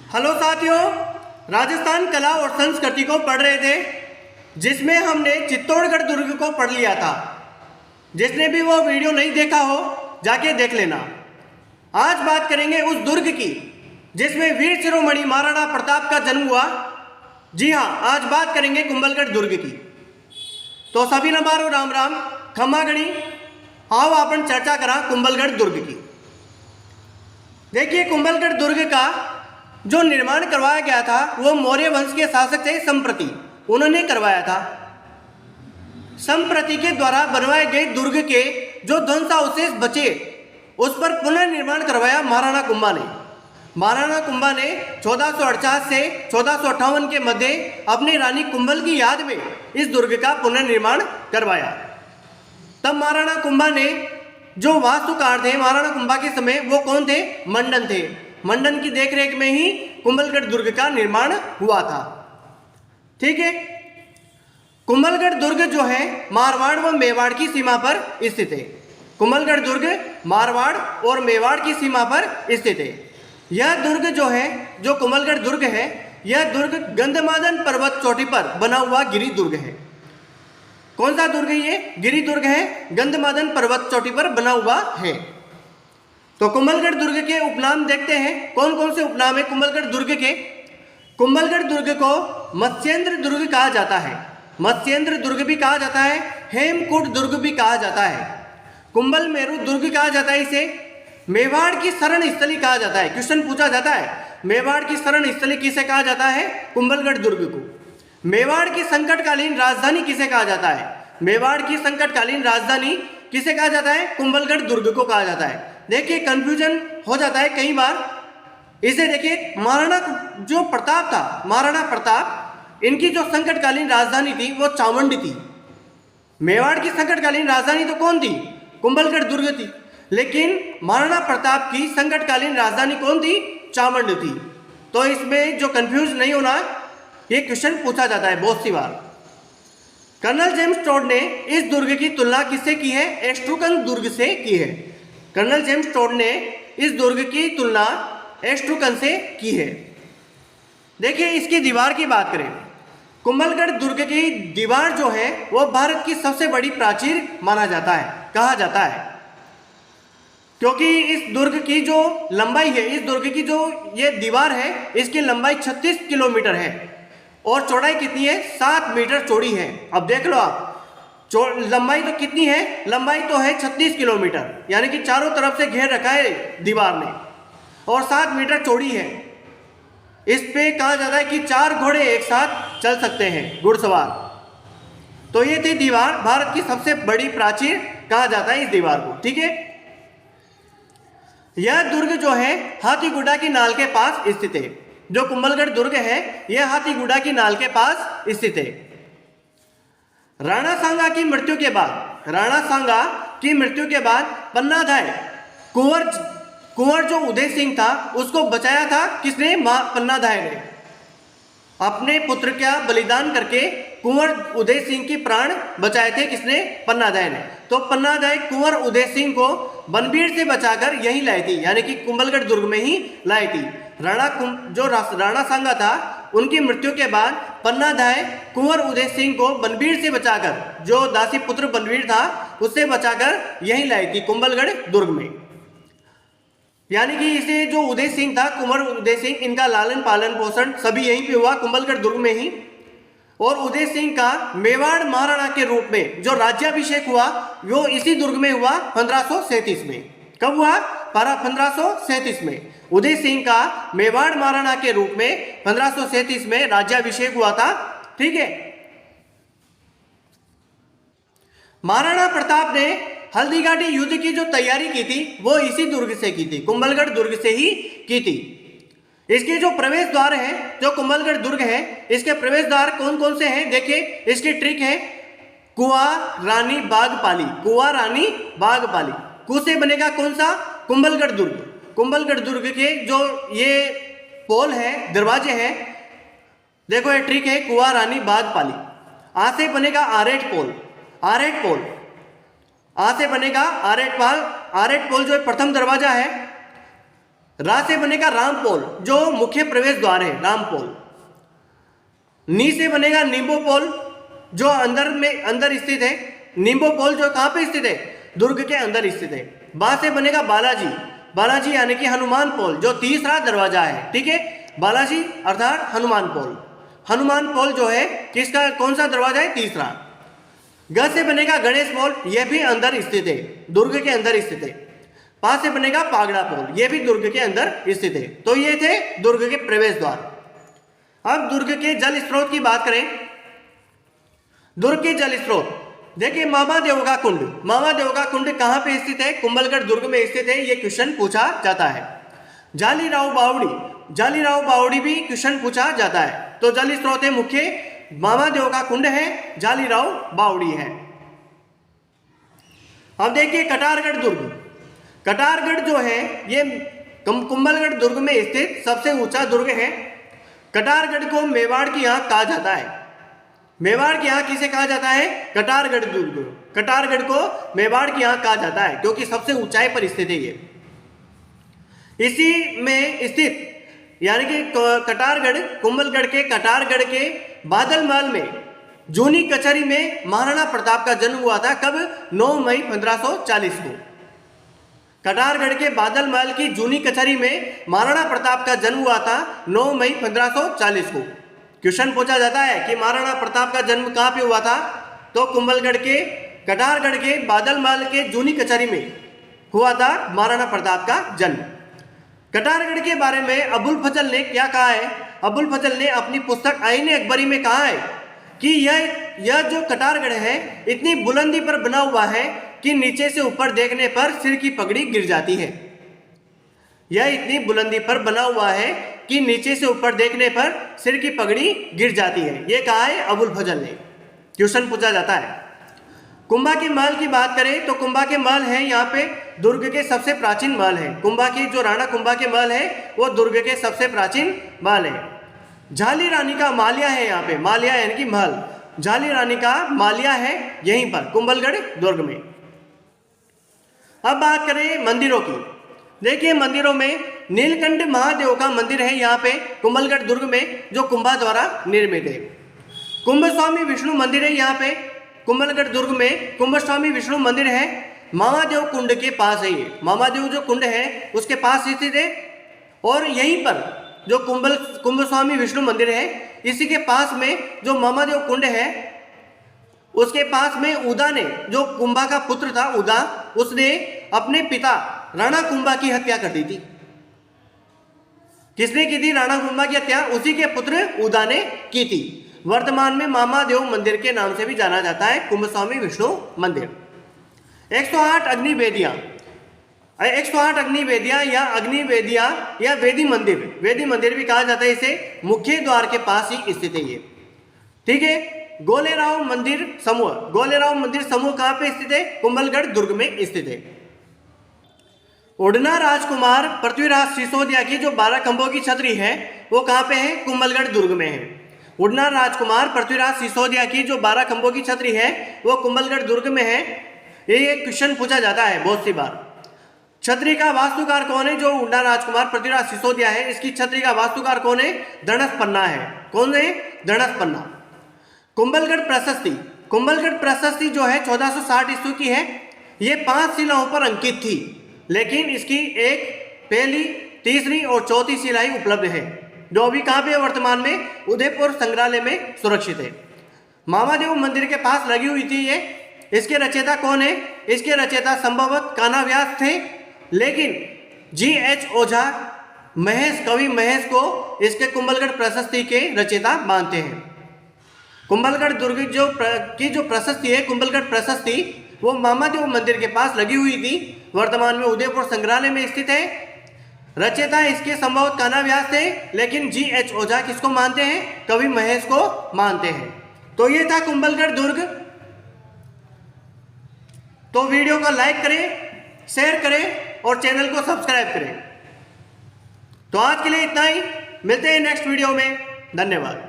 Hello साथियों, राजस्थान कला और संस्कृति को पढ़ रहे थे जिसमें हमने चित्तौड़गढ़ दुर्ग को पढ़ लिया था। जिसने भी वो वीडियो नहीं देखा हो जाके देख लेना। आज बात करेंगे उस दुर्ग की जिसमें वीर शिरोमणि महाराणा प्रताप का जन्म हुआ। जी हाँ, आज बात करेंगे कुंभलगढ़ दुर्ग की। तो सभी नमारो राम राम खम्मा गणी। आओ अपन चर्चा करा कुंभलगढ़ दुर्ग की। देखिए, कुंभलगढ़ दुर्ग का जो निर्माण करवाया गया था वो मौर्य वंश के शासक थे संप्रति, उन्होंने करवाया था। संप्रति के द्वारा बनवाए गए दुर्ग के जो ध्वंसावशेष बचे उस पर पुनर्निर्माण करवाया महाराणा कुंभा ने। महाराणा कुंभा ने 1448 से 1458 के मध्य अपनी रानी कुंभल की याद में इस दुर्ग का पुनर्निर्माण करवाया। तब महाराणा कुंभा ने जो वास्तुकार थे महाराणा कुंभा के समय वो कौन थे? मंडन थे। मंडन की देखरेख में ही कुंभलगढ़ दुर्ग का निर्माण हुआ था। ठीक है, कुंभलगढ़ दुर्ग जो है मारवाड़ व मेवाड़ की सीमा पर स्थित है। कुंभलगढ़ दुर्ग मारवाड़ और मेवाड़ की सीमा पर स्थित है। यह दुर्ग जो है, जो कुंभलगढ़ दुर्ग है, यह दुर्ग गंधमादन पर्वत चोटी पर बना हुआ गिरि दुर्ग है। कौन सा दुर्ग है ये? गिरि दुर्ग है, गंधमादन पर्वत चोटी पर बना हुआ है। तो कुंभलगढ़ दुर्ग के उपनाम देखते हैं। कौन कौन से उपनाम है कुंभलगढ़ दुर्ग के? कुंभलगढ़ दुर्ग को मत्स्येंद्र दुर्ग कहा जाता है, मत्स्येंद्र दुर्ग भी कहा जाता है, हेमकूट दुर्ग भी कहा जाता है, कुंभल मेरु दुर्ग कहा जाता है, इसे मेवाड़ की शरण स्थली कहा जाता है। क्वेश्चन पूछा जाता है, मेवाड़ की शरण स्थली किसे कहा जाता है? कुंभलगढ़ दुर्ग को। मेवाड़ की संकटकालीन राजधानी किसे कहा जाता है? मेवाड़ की संकटकालीन राजधानी किसे कहा जाता है? कुंभलगढ़ दुर्ग को कहा जाता है। देखिए, कंफ्यूजन हो जाता है कई बार। इसे देखिए, महाराणा जो प्रताप था, महाराणा प्रताप, इनकी जो संकटकालीन राजधानी थी वो चामुंड थी। मेवाड़ की संकटकालीन राजधानी तो कौन थी? कुंभलगढ़ दुर्ग थी। लेकिन महाराणा प्रताप की संकटकालीन राजधानी कौन थी? चामुंड थी। तो इसमें जो कंफ्यूज नहीं होना, ये क्वेश्चन पूछा जाता है बहुत सी बार। कर्नल जेम्स टोड ने इस दुर्ग की तुलना किससे की है? एस्ट्रूकन दुर्ग से की है। कर्नल जेम्स टोड ने इस दुर्ग की तुलना एस्ट्रूकन से की है। देखिए, इसकी दीवार की बात करें, कुंभलगढ़ दुर्ग की दीवार जो है वो भारत की सबसे बड़ी प्राचीर माना जाता है, कहा जाता है, क्योंकि इस दुर्ग की जो लंबाई है, इस दुर्ग की जो ये दीवार है, इसकी लंबाई 36 किलोमीटर है और चौड़ाई कितनी है? 7 मीटर चौड़ी है। अब देख लो आप, लंबाई तो कितनी है? लंबाई तो है 36 किलोमीटर, यानी कि चारों तरफ से घेर रखा है दीवार ने, और 7 मीटर चौड़ी है। इस पे कहा जाता है कि 4 घोड़े एक साथ चल सकते हैं, घुड़सवार। तो ये थी दीवार, भारत की सबसे बड़ी प्राचीर कहा जाता है इस दीवार को। ठीक है, यह दुर्ग जो है हाथीगुड़ा की नाल के पास स्थित है। जो कुंभलगढ़ दुर्ग है यह हाथीगुड़ा की नाल के पास स्थित है। राणा सांगा की मृत्यु के बाद, राणा सांगा की मृत्यु के बाद पन्नाधाय कुंवर जो उदय सिंह था उसको बचाया था किसने? पन्नाधाय ने। अपने पुत्र का बलिदान करके कुंवर उदय सिंह की प्राण बचाए थे किसने? पन्नाधाय ने। तो पन्नाधाय कुंवर उदय सिंह को बनबीड़ से बचाकर यहीं लाई थी, यानी कि कुंभलगढ़ दुर्ग में ही लाई थी। राणा सांगा था, उनकी मृत्यु के बाद पन्नाधाय कुंवर उदय सिंह को बनबीड़ से बचाकर, जो दासी पुत्र बनबीड़ था उससे बचाकर यहीं लाई थी कुंभलगढ़ दुर्ग में। यानी कि इसे जो उदय सिंह था, कुंवर उदय सिंह, इनका लालन पालन पोषण सभी यहीं पे हुआ कुंभलगढ़ दुर्ग में ही। और उदय सिंह का मेवाड़ महाराणा के रूप में जो राज्याभिषेक हुआ वो इसी दुर्ग में हुआ 1537 में। कब हुआ? 1537 में उदय सिंह का मेवाड़ महाराणा के रूप में 1537 में राज्याभिषेक हुआ था। ठीक है, महाराणा प्रताप ने हल्दीघाटी युद्ध की जो तैयारी की थी वो इसी दुर्ग से की थी, कुंभलगढ़ दुर्ग से ही की थी। इसके जो प्रवेश द्वार है, जो कुंभलगढ़ दुर्ग है, इसके प्रवेश द्वार कौन कौन से हैं? देखिए, इसकी ट्रिक है कुआं रानी बागपाली, कुआं रानी बागपाली। कु से बनेगा कौन सा? कुंभलगढ़ दुर्ग। कुंभलगढ़ दुर्ग के जो ये पोल है, दरवाजे हैं, देखो ये ट्रिक है कुआं रानी बागपाली। आ से बनेगा आरेट पोल, आरेट पोल। आ से बनेगा आरेट पोल जो प्रथम दरवाजा है। रा से बनेगा रामपोल जो मुख्य प्रवेश द्वार है, रामपोल। नी से बनेगा निम्बोपोल जो अंदर स्थित है। निम्बोपोल जो कहाँ पे स्थित है? दुर्ग के अंदर स्थित है। बा से बनेगा बालाजी, बालाजी यानी कि हनुमान पोल जो तीसरा दरवाजा है। ठीक है, बालाजी अर्थात हनुमान पोल। हनुमान पोल जो है किसका, कौन सा दरवाजा है? तीसरा। ग से बनेगा गणेश पोल, यह भी अंदर स्थित है, दुर्ग के अंदर स्थित है। पा से बनेगा पागड़ा पोल, यह भी दुर्ग के अंदर स्थित है। तो ये थे दुर्ग के प्रवेश द्वार। अब दुर्ग के जल स्रोत की बात करें। दुर्ग के जल स्रोत देखिए, मामा देव का कुंड। मामा देव का कुंड कहाँ पे स्थित है? कुंभलगढ़ दुर्ग में स्थित है। ये क्वेश्चन पूछा जाता है। जालीराव बावड़ी, जालीराव बावड़ी भी क्वेश्चन पूछा जाता है। तो जल स्रोत है मुख्य मामा देव का कुंड है, जालीराव बावड़ी है। अब देखिए कटारगढ़ दुर्ग। कटारगढ़ जो है ये कुंभलगढ़ दुर्ग में स्थित सबसे ऊंचा दुर्ग है। कटारगढ़ को मेवाड़ की आंख कहा जाता है। मेवाड़ की आंख किसे कहा जाता है? कटारगढ़ दुर्ग। कटारगढ़ को मेवाड़ की आंख कहा जाता है क्योंकि सबसे ऊंचाई पर स्थित है ये। इसी में स्थित यानी कि कटारगढ़, कुंभलगढ़ के कटारगढ़ के बादलमहल में जूनी कचहरी में महाराणा प्रताप का जन्म हुआ था। कब? 9 मई 1540 को। कटारगढ़ के बादलमहल की जूनी कचहरी में महाराणा प्रताप का जन्म हुआ था 9 मई 1540 को। क्वेश्चन पूछा जाता है कि महाराणा प्रताप का जन्म कहाँ पे हुआ था? तो कुंभलगढ़ के कटारगढ़ के बादलमहल के जूनी कचहरी में हुआ था महाराणा प्रताप का जन्म। कटारगढ़ के बारे में अबुल फजल ने क्या कहा है? अबुल फजल ने अपनी पुस्तक आईने अकबरी में कहा है कि यह जो कटारगढ़ है इतनी बुलंदी पर बना हुआ है कि नीचे से ऊपर देखने पर सिर की पगड़ी गिर जाती है। यह इतनी बुलंदी पर बना हुआ है कि नीचे से ऊपर देखने पर सिर की पगड़ी गिर जाती है। यह कहा है अबुल फजल ने। क्वेश्चन पूछा जाता है। कुंभा के महल की बात करें तो कुंभा के महल है यहाँ पे दुर्ग के सबसे प्राचीन महल है। कुंभा की जो राणा कुंभा के महल है वो दुर्ग के सबसे प्राचीन महल है। झाली रानी का मालिया है यहाँ पे, मालिया यानी कि महल। झाली रानी का मालिया है यहीं पर कुंभलगढ़ दुर्ग में। अब बात करें मंदिरों की। देखिए मंदिरों में नीलकंठ महादेव का मंदिर है यहाँ पे कुंभलगढ़ दुर्ग में जो कुंभा द्वारा निर्मित है। कुंभ स्वामी विष्णु मंदिर है यहाँ पे कुंभलगढ़ दुर्ग में। कुंभ स्वामी विष्णु मंदिर है, मामादेव कुंड के पास है। ये मामादेव जो कुंड है उसके पास स्थित है। और यहीं पर जो कुंभ स्वामी विष्णु मंदिर है इसी के पास में जो मामादेव कुंड है उसके पास में उदा ने, जो कुंभा का पुत्र था उदा, उसने अपने पिता राणा कुंभा की हत्या कर दी थी। किसने की थी राणा कुंभा की हत्या? उसी के पुत्र उदा ने की थी। वर्तमान में मामादेव मंदिर के नाम से भी जाना जाता है कुंभ स्वामी विष्णु मंदिर। 108 अग्निवेदियां, 108 अग्निवेदियां या अग्निवेदियां या वेदी मंदिर, वेदी मंदिर भी कहा जाता है इसे। मुख्य द्वार के पास ही स्थित है ये। ठीक है। गोलेराव मंदिर समूह, गोलेराव मंदिर समूह कहाँ पे स्थित है? कुंभलगढ़ दुर्ग में स्थित है। उड़ना राजकुमार पृथ्वीराज सिसोदिया की जो 12 खंभों की छतरी है वो कहाँ पे है? कुंभलगढ़ दुर्ग में है। उड़ना राजकुमार पृथ्वीराज सिसोदिया की जो 12 खंभों की छतरी है वो कुंभलगढ़ दुर्ग में है। ये क्वेश्चन पूछा जाता है बहुत सी बार। छतरी का वास्तुकार कौन है? जो उड़ना राजकुमार पृथ्वीराज सिसोदिया है इसकी छतरी का वास्तुकार कौन है? धनस पन्ना है। कौन है? धनस पन्ना। कुंभलगढ़ प्रशस्ति, कुंभलगढ़ प्रशस्ति जो है 1460 ईस्वी की है। ये 5 शिलाओं पर अंकित थी, लेकिन इसकी एक पहली, तीसरी और चौथी शिलाएं उपलब्ध है जो अभी कहाँ पे वर्तमान में उदयपुर संग्रहालय में सुरक्षित है। मामादेव मंदिर के पास लगी हुई थी ये। इसके रचयिता कौन है? इसके रचयिता संभवतः कान्हा व्यास थे, लेकिन G.H. ओझा महेश, कवि महेश को इसके कुंभलगढ़ प्रशस्ति के रचयिता मानते हैं। कुंभलगढ़ दुर्ग जो प्रशस्ति है, कुंभलगढ़ प्रशस्ति, वो मामादेव मंदिर के पास लगी हुई थी। वर्तमान में उदयपुर संग्रहालय में स्थित है। रचयिता इसके संभवतः कान्हा व्यास थे, लेकिन G.H. ओझा किसको मानते हैं? कवि महेश को मानते हैं। तो ये था कुंभलगढ़ दुर्ग। तो वीडियो को लाइक करें, शेयर करें और चैनल को सब्सक्राइब करें। तो आज के लिए इतना ही, मिलते हैं नेक्स्ट वीडियो में। धन्यवाद।